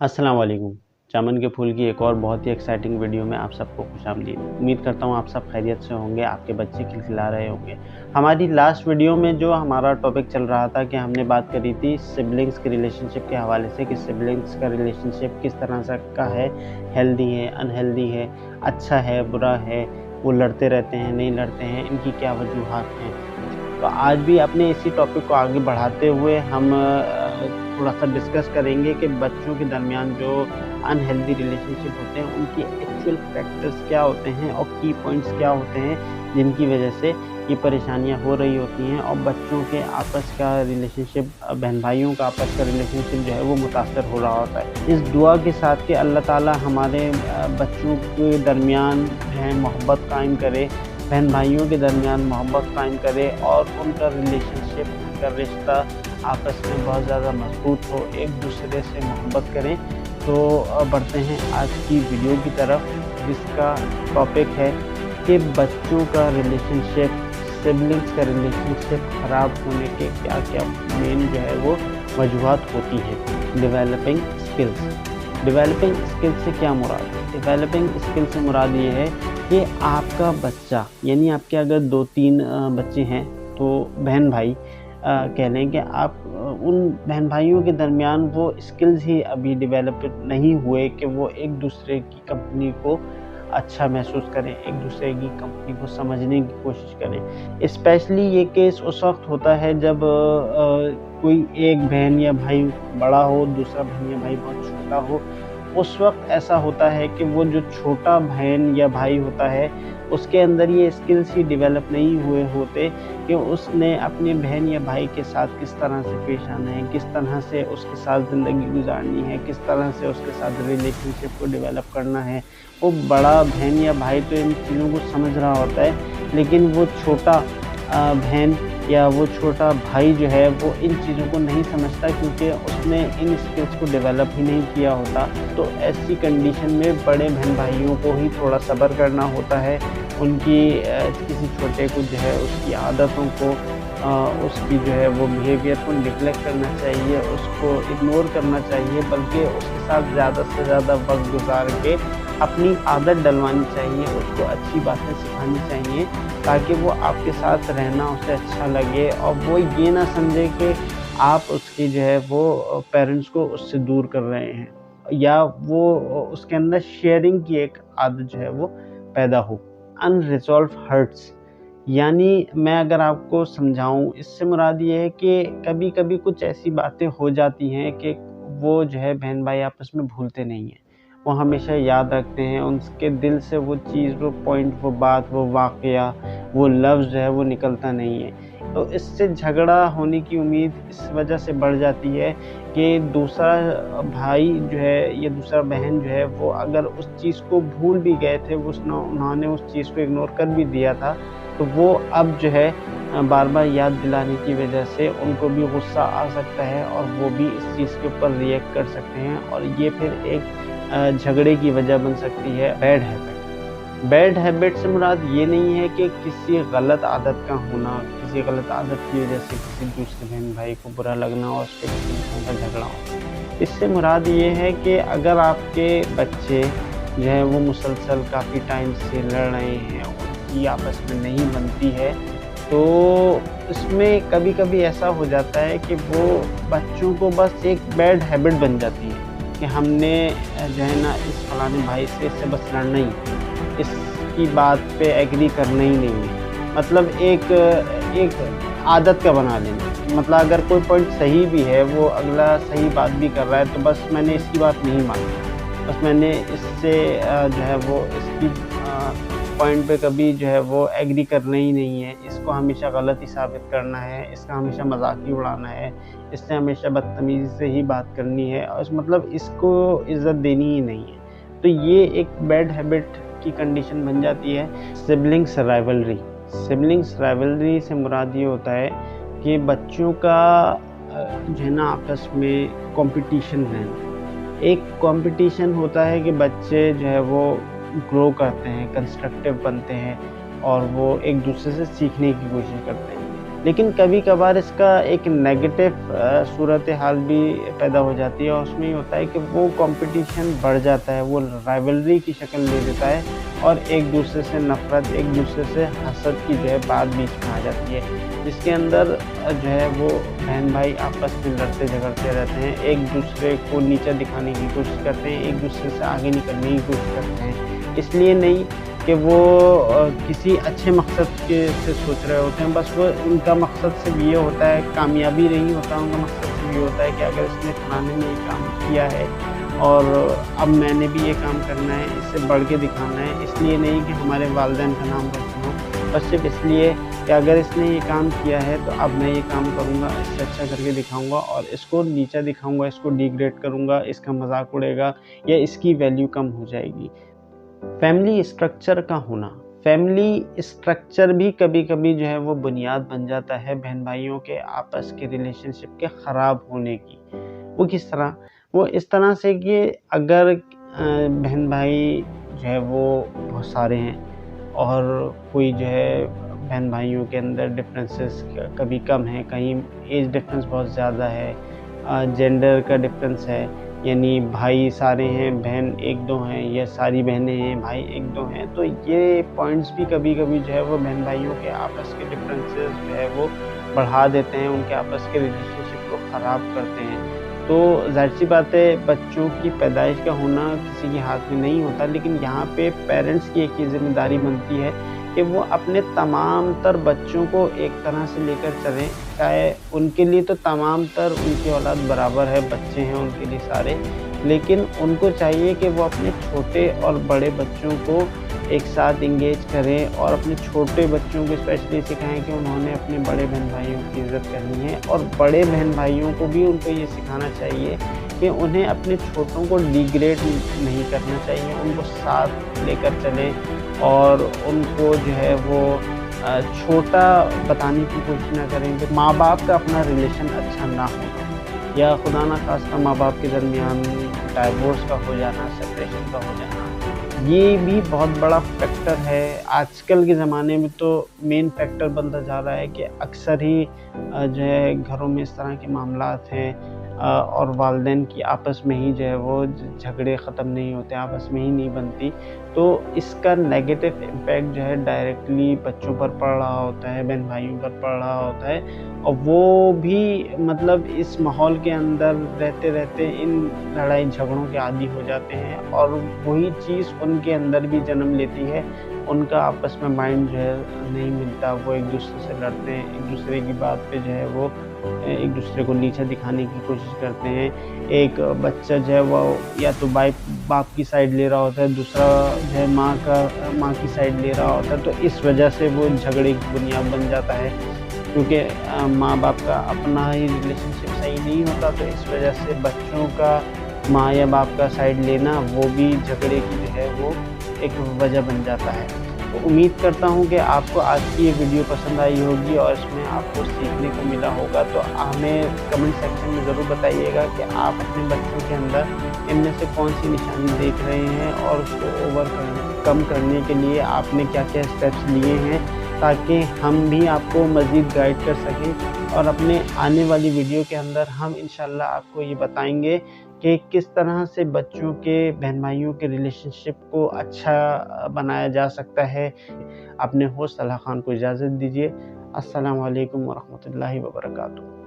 अस्सलाम वालेकुम। चामन के फूल की एक और बहुत ही एक्साइटिंग वीडियो में आप सबको खुशामदीद। उम्मीद करता हूँ आप सब खैरियत से होंगे, आपके बच्चे खिलखिला रहे होंगे। हमारी लास्ट वीडियो में जो हमारा टॉपिक चल रहा था कि हमने बात करी थी सिबलिंग्स के रिलेशनशिप के हवाले से कि सिबलिंग्स का रिलेशनशिप किस तरह से का है, हेल्दी है, अनहेल्दी है, अच्छा है, बुरा है, वो लड़ते रहते हैं, नहीं लड़ते हैं, इनकी क्या वजूहात हैं। तो आज भी अपने इसी टॉपिक को आगे बढ़ाते हुए हम थोड़ा सा डिस्कस करेंगे कि बच्चों के दरमियान जो अनहेल्दी रिलेशनशिप होते हैं उनकी एक्चुअल फैक्टर्स क्या होते हैं और की पॉइंट्स क्या होते हैं जिनकी वजह से ये परेशानियां हो रही होती हैं और बच्चों के आपस का रिलेशनशिप, बहन भाइयों का आपस का रिलेशनशिप जो है वो मुतासर हो रहा होता है। इस दुआ के साथ कि अल्लाह ताला हमारे बच्चों के दरमियान जो है मोहब्बत कायम करे, बहन भाइयों के दरमियान मोहब्बत कायम करे और उनका रिलेशनशिप, उनका रिश्ता आपस में बहुत ज़्यादा मजबूत हो, एक दूसरे से मोहब्बत करें। तो बढ़ते हैं आज की वीडियो की तरफ, जिसका टॉपिक है कि बच्चों का रिलेशनशिप, सिबलिंग्स का रिलेशनशिप ख़राब होने के क्या क्या मेन जो है वो वजूहात होती है। डेवलपिंग स्किल्स से क्या मुराद है? डेवलपिंग स्किल से मुराद ये है कि आपका बच्चा, यानी आपके अगर 2-3 बच्चे हैं तो बहन भाई कह लें कि आप उन बहन भाइयों के दरमियान वो स्किल्स ही अभी डेवलप नहीं हुए कि वो एक दूसरे की कंपनी को अच्छा महसूस करें, एक दूसरे की कंपनी को समझने की कोशिश करें। स्पेशली ये केस उस वक्त होता है जब कोई एक बहन या भाई बड़ा हो, दूसरा बहन या भाई बहुत छोटा हो। उस वक्त ऐसा होता है कि वो जो छोटा बहन या भाई होता है उसके अंदर ये स्किल्स ही डेवलप नहीं हुए होते कि उसने अपने बहन या भाई के साथ किस तरह से पेश आना है, किस तरह से उसके साथ ज़िंदगी गुजारनी है, किस तरह से उसके साथ रिलेशनशिप को डेवलप करना है। वो बड़ा बहन या भाई तो इन चीज़ों को समझ रहा होता है, लेकिन वो छोटा बहन या वो छोटा भाई जो है वो इन चीज़ों को नहीं समझता क्योंकि उसने इन स्किल्स को डेवलप ही नहीं किया होता। तो ऐसी कंडीशन में बड़े बहन भाइयों को ही थोड़ा सब्र करना होता है। उनकी किसी छोटे को जो है उसकी आदतों को, उसकी जो है वो बिहेवियर को निगलेक्ट करना चाहिए, उसको इग्नोर करना चाहिए, बल्कि उसके साथ ज़्यादा से ज़्यादा वक्त गुजार के अपनी आदत डलवानी चाहिए, उसको अच्छी बातें सिखानी चाहिए ताकि वो आपके साथ रहना उसे अच्छा लगे और वो ये ना समझे कि आप उसकी जो है वो पेरेंट्स को उससे दूर कर रहे हैं, या वो उसके अंदर शेयरिंग की एक आदत जो है वो पैदा हो। अनरिजॉल्व हर्ट्स, यानी मैं अगर आपको समझाऊं, इससे मुराद ये है कि कभी कभी कुछ ऐसी बातें हो जाती हैं कि वो जो है बहन भाई आपस में भूलते नहीं हैं, वो हमेशा याद रखते हैं, उनके दिल से वो चीज़, वो पॉइंट, वो बात, वो वाक़या, वो लफ्ज़ जो है वो निकलता नहीं है। तो इससे झगड़ा होने की उम्मीद इस वजह से बढ़ जाती है कि दूसरा भाई जो है या दूसरा बहन जो है वो अगर उस चीज़ को भूल भी गए थे, उन्होंने उस चीज़ को इग्नोर कर भी दिया था, तो वो अब जो है बार बार याद दिलाने की वजह से उनको भी गुस्सा आ सकता है और वो भी इस चीज़ के ऊपर रिएक्ट कर सकते हैं और ये फिर एक झगड़े की वजह बन सकती है। बैड हैबिट से मुराद ये नहीं है कि किसी गलत आदत का होना, किसी गलत आदत की वजह से किसी दूसरे बहन भाई को बुरा लगना और उस पर किसी किस्म का झगड़ा हो। इससे मुराद ये है कि अगर आपके बच्चे जो है वो मुसलसल काफ़ी टाइम से लड़ रहे हैं, उनकी आपस में नहीं बनती है, तो इसमें कभी कभी ऐसा हो जाता है कि वो बच्चों को बस एक बैड हैबिट बन जाती है कि हमने जो है ना इस फलाने भाई से इससे बस लड़ना ही, इसकी बात पे एग्री करना ही नहीं है। मतलब एक आदत का बना लेना, मतलब अगर कोई पॉइंट सही भी है, वो अगला सही बात भी कर रहा है, तो बस मैंने इसकी बात नहीं मानी, बस मैंने इससे जो है वो इसकी पॉइंट पे कभी जो है वो एग्री करना ही नहीं है, इसको हमेशा गलत ही साबित करना है, इसका हमेशा मजाक ही उड़ाना है, इससे हमेशा बदतमीज़ी से ही बात करनी है और मतलब इसको इज़्ज़त देनी ही नहीं है। तो ये एक बैड हैबिट की कंडीशन बन जाती है। सिबलिंग्स राइवलरी से मुराद ये होता है कि बच्चों का जो है ना आपस में कंपटीशन रहना। एक कंपटीशन होता है कि बच्चे जो है वो ग्रो करते हैं, कंस्ट्रक्टिव बनते हैं और वो एक दूसरे से सीखने की कोशिश करते हैं। لیکن کبھی کبھار اس کا ایک نیگیٹو صورتحال بھی پیدا ہو جاتی ہے، اور اس میں یہ ہوتا ہے کہ وہ کمپٹیشن بڑھ جاتا ہے، وہ رائیولری کی شکل لے لیتا ہے، اور ایک دوسرے سے نفرت، ایک دوسرے سے حسد کی جو ہے بات بیچ میں آ جاتی ہے، جس کے اندر جو ہے وہ بہن بھائی آپس میں لڑتے جھگڑتے رہتے ہیں، ایک دوسرے کو نیچا دکھانے کی کوشش کرتے ہیں، ایک دوسرے سے آگے نکلنے کی کوشش کرتے ہیں، اس لیے نہیں کہ وہ کسی اچھے مقصد سے سوچ رہے ہوتے ہیں، بس وہ ان کا مقصد صرف یہ ہوتا ہے، کامیابی نہیں ہوتا، ان کا مقصد صرف یہ ہوتا ہے کہ اگر اس نے فلانے نے یہ کام کیا ہے اور اب میں نے بھی یہ کام کرنا ہے، اس سے بڑھ کے دکھانا ہے، اس لیے نہیں کہ ہمارے والدین کا نام روشن ہو، بس صرف اس لیے کہ اگر اس نے یہ کام کیا ہے تو اب میں یہ کام کروں گا، اس سے اچھا کر کے دکھاؤں گا، اور اس کو نیچا دکھاؤں گا، اس کو ڈیگریڈ کروں گا، اس کا مذاق اڑے گا یا اس کی ویلیو کم ہو جائے گی۔ فیملی اسٹرکچر کا ہونا، فیملی اسٹرکچر بھی کبھی کبھی جو ہے وہ بنیاد بن جاتا ہے بہن بھائیوں کے آپس کے ریلیشن شپ کے خراب ہونے کی۔ وہ کس طرح؟ وہ اس طرح سے کہ اگر بہن بھائی جو ہے وہ بہت سارے ہیں، اور کوئی جو ہے بہن بھائیوں کے اندر ڈفرینسز کبھی کم ہیں، کہیں ایج ڈفرینس بہت زیادہ ہے، جینڈر کا ڈفرینس ہے، یعنی بھائی سارے ہیں، بہن ایک دو ہیں، یا ساری بہنیں ہیں، بھائی ایک دو ہیں، تو یہ پوائنٹس بھی کبھی کبھی جو ہے وہ بہن بھائیوں کے آپس کے ڈفرینسز جو ہے وہ بڑھا دیتے ہیں، ان کے آپس کے ریلیشن شپ کو خراب کرتے ہیں۔ تو ظاہر سی بات ہے، بچوں کی پیدائش کا ہونا کسی کے ہاتھ میں نہیں ہوتا، لیکن یہاں پہ پیرنٹس کی ایک یہ ذمہ داری بنتی ہے کہ وہ اپنے تمام تر بچوں کو ایک طرح سے لے کر چلیں، چاہے ان کے لیے تو تمام تر ان کی اولاد برابر ہے، بچے ہیں ان کے لیے سارے، لیکن ان کو چاہیے کہ وہ اپنے چھوٹے اور بڑے بچوں کو ایک ساتھ انگیج کریں، اور اپنے چھوٹے بچوں کو اسپیشلی سکھائیں کہ انہوں نے اپنے بڑے بہن بھائیوں کی عزت کرنی ہے، اور بڑے بہن بھائیوں کو بھی ان کو یہ سکھانا چاہیے کہ انہیں اپنے چھوٹوں کو ڈیگریڈ نہیں کرنا چاہیے، ان کو ساتھ لے کر چلیں، اور ان کو جو ہے وہ چھوٹا بتانے کی کوشش نہ کریں کہ ماں باپ کا اپنا ریلیشن اچھا نہ ہونا، یا خدا نہ خواستہ ماں باپ کے درمیان ڈائیورس کا ہو جانا، سپریشن کا ہو جانا، یہ بھی بہت بڑا فیکٹر ہے۔ آج کل کے زمانے میں تو مین فیکٹر بنتا جا رہا ہے کہ اکثر ہی جو ہے گھروں میں اس طرح کے معاملات ہیں، اور والدین کی آپس میں ہی جو ہے وہ جھگڑے ختم نہیں ہوتے، آپس میں ہی نہیں بنتی، تو اس کا نیگیٹو امپیکٹ جو ہے ڈائریکٹلی بچوں پر پڑ رہا ہوتا ہے، بہن بھائیوں پر پڑ رہا ہوتا ہے، اور وہ بھی مطلب اس ماحول کے اندر رہتے رہتے ان لڑائی جھگڑوں کے عادی ہو جاتے ہیں، اور وہی چیز ان کے اندر بھی جنم لیتی ہے، ان کا آپس میں مائنڈ جو ہے نہیں ملتا، وہ ایک دوسرے سے لڑتے ہیں، ایک دوسرے کی بات پہ جو ہے وہ ایک دوسرے کو نیچا دکھانے کی کوشش کرتے ہیں، ایک بچہ جو ہے وہ یا تو باپ کی سائڈ لے رہا ہوتا ہے، دوسرا جو ہے ماں کی سائڈ لے رہا ہوتا ہے، تو اس وجہ سے وہ جھگڑے کی بنیاد بن جاتا ہے، کیونکہ ماں باپ کا اپنا ہی ریلیشن شپ صحیح نہیں ہوتا، تو اس وجہ سے بچوں کا ماں یا باپ کا سائڈ لینا وہ بھی جھگڑے کی جو ہے وہ ایک وجہ بن جاتا ہے۔ تو امید کرتا ہوں کہ آپ کو آج کی یہ ویڈیو پسند آئی ہوگی، اور اس میں آپ کو سیکھنے کو ملا ہوگا، تو ہمیں کمنٹ سیکشن میں ضرور بتائیے گا کہ آپ اپنے بچوں کے اندر ان میں سے کون سی نشانی دیکھ رہے ہیں، اور اس کو کم کرنے کے لیے آپ نے کیا کیا اسٹیپس لیے ہیں، تاکہ ہم بھی آپ کو مزید گائیڈ کر سکیں، اور اپنے آنے والی ویڈیو کے اندر ہم انشاءاللہ آپ کو یہ بتائیں گے کہ کس طرح سے بچوں کے بہن بھائیوں کے ریلیشن شپ کو اچھا بنایا جا سکتا ہے۔ اپنے ہوسٹ طلحہ خان کو اجازت دیجیے۔ السلام علیکم ورحمۃ اللہ وبرکاتہ۔